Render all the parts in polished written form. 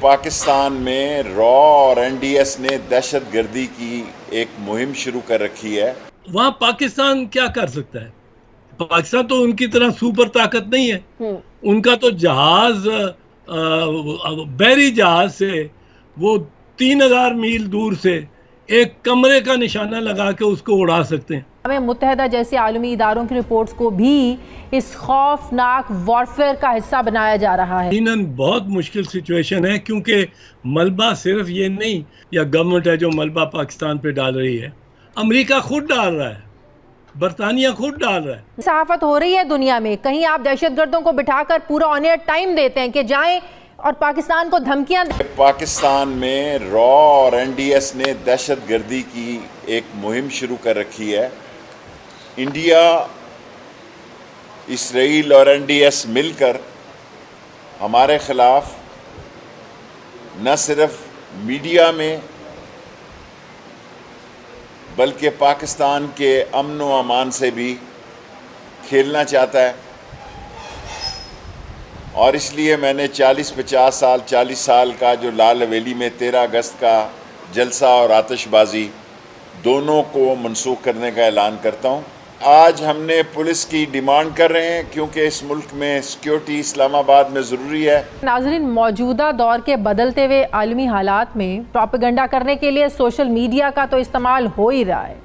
پاکستان میں را اور این ڈی ایس نے دہشت گردی کی ایک مہم شروع کر رکھی ہے. وہاں پاکستان کیا کر سکتا ہے؟ پاکستان تو ان کی طرح سپر طاقت نہیں ہے. ان کا تو جہاز بحری جہاز سے وہ 3000 میل دور سے ایک کمرے کا نشانہ لگا کے اس کو اڑا سکتے ہیں. اقوام متحدہ جیسے عالمی اداروں کی رپورٹس کو بھی اس خوفناک وارفیئر کا حصہ بنایا جا رہا ہے. یقیناً بہت مشکل سچویشن ہے، کیونکہ ملبہ صرف یہ نہیں یا گورنمنٹ ہے جو ملبہ پاکستان پہ ڈال رہی ہے، امریکہ خود ڈال رہا ہے، برطانیہ خود ڈال رہا ہے. صحافت ہو رہی ہے دنیا میں، کہیں آپ دہشت گردوں کو بٹھا کر پورا آن ایئر ٹائم دیتے ہیں کہ جائیں اور پاکستان کو دھمکیاں دیں. پاکستان میں را اور این ڈی ایس نے دہشت گردی کی ایک مہم شروع کر رکھی ہے. انڈیا، اسرائیل اور این ڈی ایس مل کر ہمارے خلاف نہ صرف میڈیا میں بلکہ پاکستان کے امن و امان سے بھی کھیلنا چاہتا ہے. اور اس لیے میں نے 40 سال کا جو لال حویلی میں 13 اگست کا جلسہ اور آتش بازی دونوں کو منسوخ کرنے کا اعلان کرتا ہوں. آج ہم نے پولیس کی ڈیمانڈ کر رہے ہیں کیونکہ اس ملک میں سیکیورٹی اسلام آباد میں ضروری ہے. ناظرین، موجودہ دور کے بدلتے ہوئے عالمی حالات میں پروپیگنڈا کرنے کے لیے سوشل میڈیا کا تو استعمال ہو ہی رہا ہے،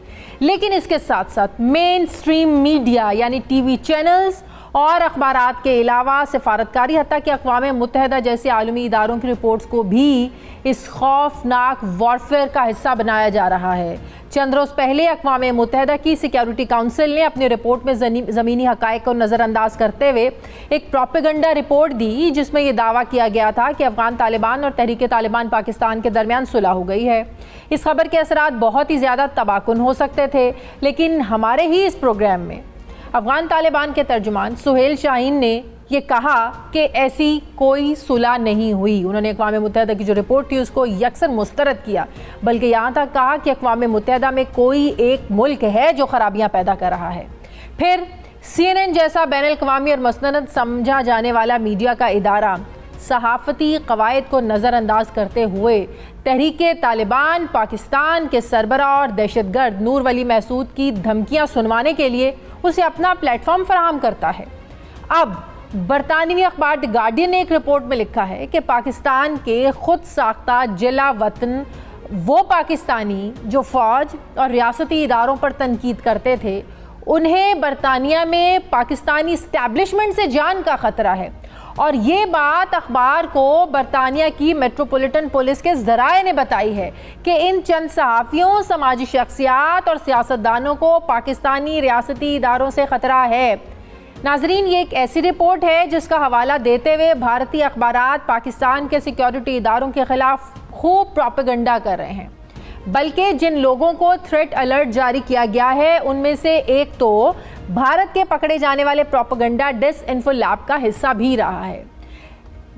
لیکن اس کے ساتھ ساتھ مین سٹریم میڈیا یعنی ٹی وی چینلز اور اخبارات کے علاوہ سفارتکاری حتیٰ کہ اقوام متحدہ جیسے عالمی اداروں کی رپورٹس کو بھی اس خوفناک وارفیئر کا حصہ بنایا جا رہا ہے. چند روز پہلے اقوام متحدہ کی سیکیورٹی کونسل نے اپنی رپورٹ میں زمینی حقائق کو نظر انداز کرتے ہوئے ایک پروپیگنڈا رپورٹ دی، جس میں یہ دعویٰ کیا گیا تھا کہ افغان طالبان اور تحریک طالبان پاکستان کے درمیان صلح ہو گئی ہے. اس خبر کے اثرات بہت ہی زیادہ تباکن ہو سکتے تھے، لیکن ہمارے ہی اس پروگرام میں افغان طالبان کے ترجمان سہیل شاہین نے یہ کہا کہ ایسی کوئی صلح نہیں ہوئی. انہوں نے اقوام متحدہ کی جو رپورٹ تھی اس کو یکسر مسترد کیا، بلکہ یہاں تک کہا کہ اقوام متحدہ میں کوئی ایک ملک ہے جو خرابیاں پیدا کر رہا ہے. پھر سی این این جیسا بین الاقوامی اور مستند سمجھا جانے والا میڈیا کا ادارہ صحافتی قواعد کو نظر انداز کرتے ہوئے تحریک طالبان پاکستان کے سربراہ اور دہشت گرد نور ولی محسود کی دھمکیاں سنوانے کے لیے اسے اپنا پلیٹ فارم فراہم کرتا ہے. اب برطانوی اخبار دی گارڈین نے ایک رپورٹ میں لکھا ہے کہ پاکستان کے خود ساختہ جلا وطن وہ پاکستانی جو فوج اور ریاستی اداروں پر تنقید کرتے تھے، انہیں برطانیہ میں پاکستانی اسٹیبلشمنٹ سے جان کا خطرہ ہے. اور یہ بات اخبار کو برطانیہ کی میٹروپولیٹن پولیس کے ذرائع نے بتائی ہے کہ ان چند صحافیوں، سماجی شخصیات اور سیاستدانوں کو پاکستانی ریاستی اداروں سے خطرہ ہے. ناظرین، یہ ایک ایسی رپورٹ ہے جس کا حوالہ دیتے ہوئے بھارتی اخبارات پاکستان کے سیکیورٹی اداروں کے خلاف خوب پروپیگنڈا کر رہے ہیں. بلکہ جن لوگوں کو تھریٹ الرٹ جاری کیا گیا ہے ان میں سے ایک تو بھارت کے پکڑے جانے والے پروپیگنڈا ڈس انفو لیب کا حصہ بھی رہا ہے.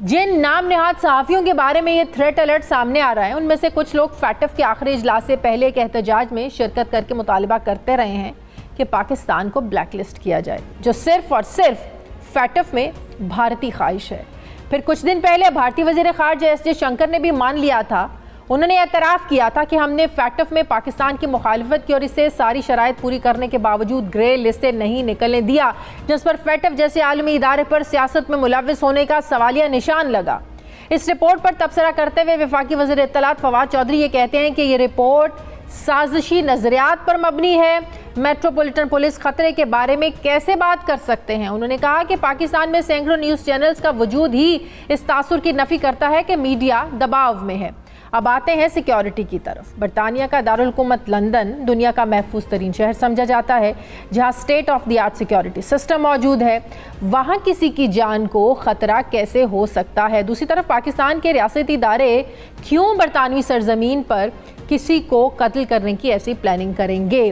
جن نام نہاد صحافیوں کے بارے میں یہ تھریٹ الرٹ سامنے آ رہا ہے ان میں سے کچھ لوگ فیٹف کے آخری اجلاس سے پہلے ایک احتجاج میں شرکت کر کے مطالبہ کرتے رہے ہیں کہ پاکستان کو بلیک لسٹ کیا جائے، جو صرف اور صرف فیٹف میں بھارتی خواہش ہے. پھر کچھ دن پہلے بھارتی وزیر خارجہ ایس جے شنکر نے بھی مان لیا تھا، انہوں نے اعتراف کیا تھا کہ ہم نے فیٹف میں پاکستان کی مخالفت کی اور اسے ساری شرائط پوری کرنے کے باوجود گرے لسٹ سے نہیں نکلنے دیا، جس پر فیٹف جیسے عالمی ادارے پر سیاست میں ملوث ہونے کا سوالیہ نشان لگا. اس رپورٹ پر تبصرہ کرتے ہوئے وفاقی وزیر اطلاعات فواد چودھری یہ کہتے ہیں کہ یہ رپورٹ سازشی نظریات پر مبنی ہے. میٹروپولیٹن پولیس خطرے کے بارے میں کیسے بات کر سکتے ہیں؟ انہوں نے کہا کہ پاکستان میں سینکڑوں نیوز چینلز کا وجود ہی اس تاثر کی نفی کرتا ہے کہ میڈیا دباؤ میں ہے. اب آتے ہیں سیکیورٹی کی طرف. برطانیہ کا دارالحکومت لندن دنیا کا محفوظ ترین شہر سمجھا جاتا ہے، جہاں state of the art security system موجود ہے. وہاں کسی کی جان کو خطرہ کیسے ہو سکتا ہے؟ دوسری طرف پاکستان کے ریاستی ادارے کیوں برطانوی سرزمین پر کسی کو قتل کرنے کی ایسی پلاننگ کریں گے؟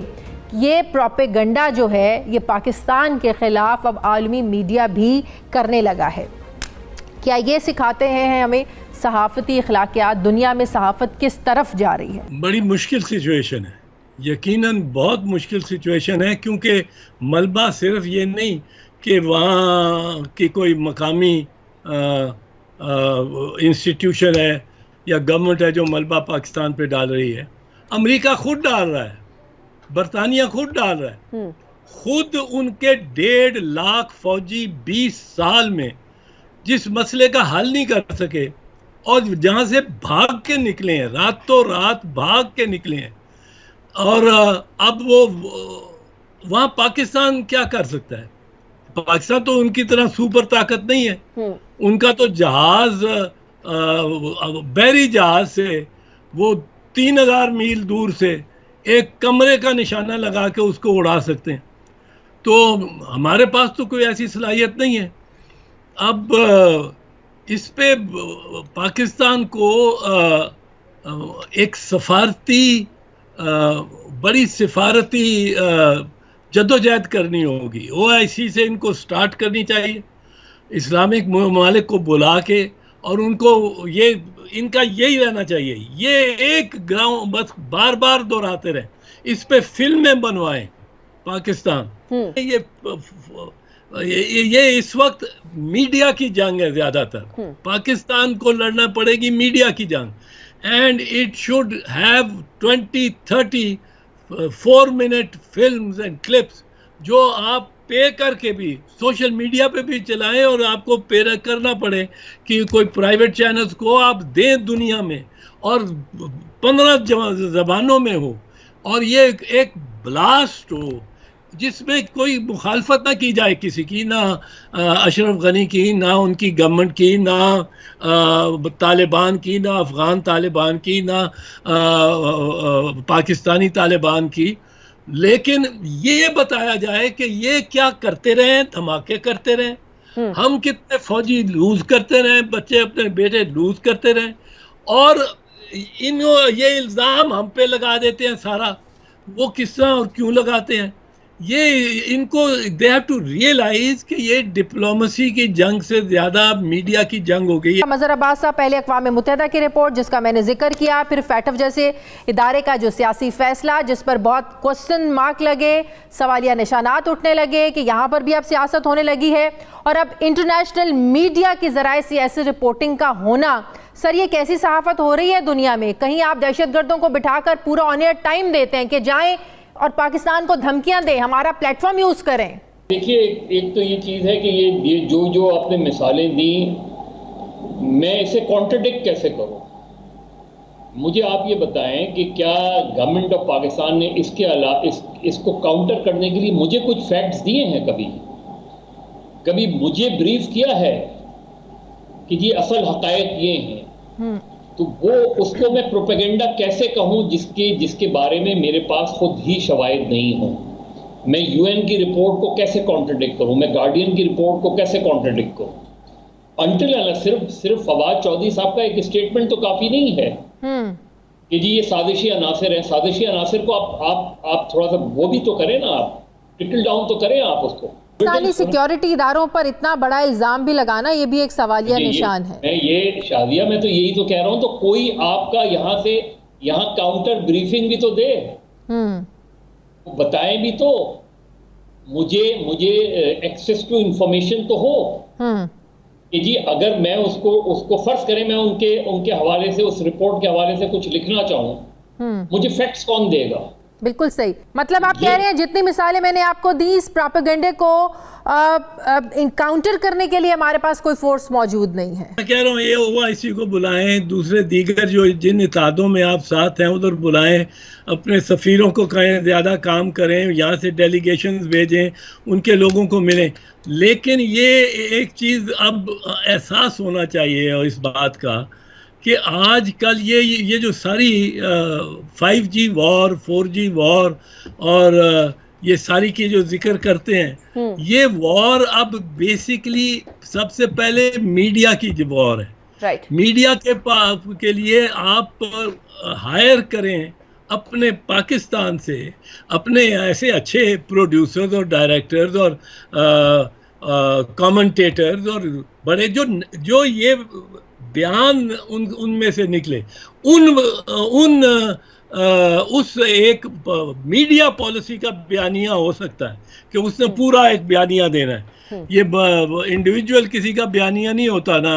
یہ پروپیگنڈا جو ہے یہ پاکستان کے خلاف اب عالمی میڈیا بھی کرنے لگا ہے. کیا یہ سکھاتے ہیں ہمیں صحافتی اخلاقیات؟ دنیا میں صحافت کس طرف جا رہی ہے؟ بڑی مشکل سچویشن ہے، یقیناً بہت مشکل سچویشن ہے، کیونکہ ملبہ صرف یہ نہیں کہ وہاں کی کوئی مقامی انسٹیٹیوشن ہے یا گورنمنٹ ہے جو ملبہ پاکستان پہ ڈال رہی ہے. امریکہ خود ڈال رہا ہے, برطانیہ خود ڈال رہا ہے. خود ان کے 1.5 لاکھ فوجی 20 سال میں جس مسئلے کا حل نہیں کر سکے اور جہاں سے بھاگ کے نکلے ہیں, راتوں رات بھاگ کے نکلے ہیں, اور اب وہ وہاں پاکستان کیا کر سکتا ہے؟ پاکستان تو ان کی طرح سپر طاقت نہیں ہے. ان کا تو جہاز بحری جہاز سے وہ 3000 میل دور سے ایک کمرے کا نشانہ لگا کے اس کو اڑا سکتے ہیں. تو ہمارے پاس تو کوئی ایسی صلاحیت نہیں ہے. اب اس پہ پاکستان کو ایک بڑی سفارتی جدوجہد کرنی ہوگی. OIC سے ان کو سٹارٹ کرنی چاہیے, اسلامک ممالک کو بلا کے, اور ان کو ان کا یہی رہنا چاہیے. یہ ایک گراؤنڈ بس بار بار دہراتے رہے, اس پہ فلمیں بنوائیں پاکستان. یہ اس وقت میڈیا کی جنگ ہے زیادہ تر. پاکستان کو لڑنا پڑے گی میڈیا کی جنگ. And it should have 20-30 4-minute films and clips جو آپ پے کر کے بھی سوشل میڈیا پہ بھی چلائیں, اور آپ کو پے کرنا پڑے کہ کوئی پرائیویٹ چینلز کو آپ دیں دنیا میں, اور 15 زبانوں میں ہو, اور یہ ایک بلاسٹ ہو جس میں کوئی مخالفت نہ کی جائے کسی کی, نہ اشرف غنی کی, نہ ان کی گورنمنٹ کی, نہ طالبان کی, نہ افغان طالبان کی, نہ پاکستانی طالبان کی. لیکن یہ بتایا جائے کہ یہ کیا کرتے رہے, دھماکے کرتے رہے, ہم کتنے فوجی لوز کرتے رہے, بچے اپنے بیٹے لوز کرتے رہے, اور یہ الزام ہم پہ لگا دیتے ہیں سارا. وہ کس طرح اور کیوں لگاتے ہیں؟ یہ ان کو دے ہیو ٹو ریئلائز کہ یہ ڈپلومیسی کی جنگ سے زیادہ میڈیا کی جنگ ہو گئی ہے. مظہر عباس صاحب, پہلے اقوام متحدہ کی رپورٹ جس کا میں نے ذکر کیا, پھر فیٹف جیسے ادارے کا جو سیاسی فیصلہ جس پر بہت کوسچن مارک لگے, سوالیہ نشانات اٹھنے لگے کہ یہاں پر بھی اب سیاست ہونے لگی ہے, اور اب انٹرنیشنل میڈیا کی ذرائع سے ایسی رپورٹنگ کا ہونا. سر, یہ کیسی صحافت ہو رہی ہے دنیا میں؟ کہیں آپ دہشت گردوں کو بٹھا کر پورا آن ایئر ٹائم دیتے ہیں کہ جائیں اور پاکستان کو دھمکیاں دیں, ہمارا پلیٹ فارم یوز کریں. دیکھیے, ایک تو یہ چیز ہے کہ یہ جو آپ نے مثالیں دیں, میں اسے کانٹرڈکٹ کیسے کروں؟ مجھے آپ یہ بتائیں کہ کیا گورنمنٹ آف پاکستان نے اس کو کاؤنٹر کرنے کے لیے مجھے کچھ فیکٹس دیے ہیں؟ کبھی مجھے بریف کیا ہے کہ یہ اصل حقائق یہ ہیں؟ تو وہ اس کو میں پروپیگنڈا کیسے کہوں جس کے بارے میں میرے پاس خود ہی شواہد نہیں ہوں؟ میں UN کی رپورٹ کو کیسے کانٹرڈکٹ کروں؟ میں گارڈین کی رپورٹ کو کیسے کانٹرڈکٹ کروں؟ صرف فواد چودھری صاحب کا ایک اسٹیٹمنٹ تو کافی نہیں ہے کہ جی یہ سازشی عناصر ہیں. سازشی عناصر کو آپ تھوڑا سا وہ بھی تو کریں نا, آپ ٹرکل ڈاؤن تو کریں آپ اس کو. پاکستانی سیکیورٹی اداروں پر اتنا بڑا الزام بھی لگانا, یہ بھی ایک سوالیہ نشان ہے. یہ شادیہ, میں تو یہی تو کہہ رہا ہوں, تو کوئی آپ کا یہاں کاؤنٹر بریفنگ بھی تو دے, بتائیں بھی تو, مجھے ایکسیس ٹو انفارمیشن تو ہو کہ جی اگر میں اس کو فرض کریں میں ان کے حوالے سے, اس رپورٹ کے حوالے سے کچھ لکھنا چاہوں, مجھے فیکٹس کون دے گا؟ بالکل صحیح. مطلب آپ کہہ رہے ہیں جتنی مثالیں میں نے آپ کو دی, اس پروپیگنڈے کو انکاؤنٹر کرنے کے لیے ہمارے پاس کوئی فورس موجود نہیں ہے. میں کہہ رہا ہوں یہ OIC کو بلائیں, دوسرے دیگر جن اتحادوں میں آپ ساتھ ہیں ادھر بلائیں, اپنے سفیروں کو کہیں زیادہ کام کریں, یہاں سے ڈیلیگیشنز بھیجیں, ان کے لوگوں کو ملیں. لیکن یہ ایک چیز اب احساس ہونا چاہیے اس بات کا کہ آج کل یہ جو ساری 5G وار, 4G وار اور یہ ساری کی جو ذکر کرتے ہیں, یہ وار اب بیسیکلی سب سے پہلے میڈیا کی وار ہے. میڈیا کے لیے آپ ہائر کریں اپنے پاکستان سے اپنے ایسے اچھے پروڈیوسرز اور ڈائریکٹرز اور کامنٹیٹرز اور بڑے جو یہ بیان ان میں سے نکلے, اس ایک میڈیا پالیسی کا بیانیہ ہو سکتا ہے کہ اس نے پورا ایک بیانیہ دینا ہے. یہ انڈیویجول کسی کا بیانیہ نہیں ہوتا نا,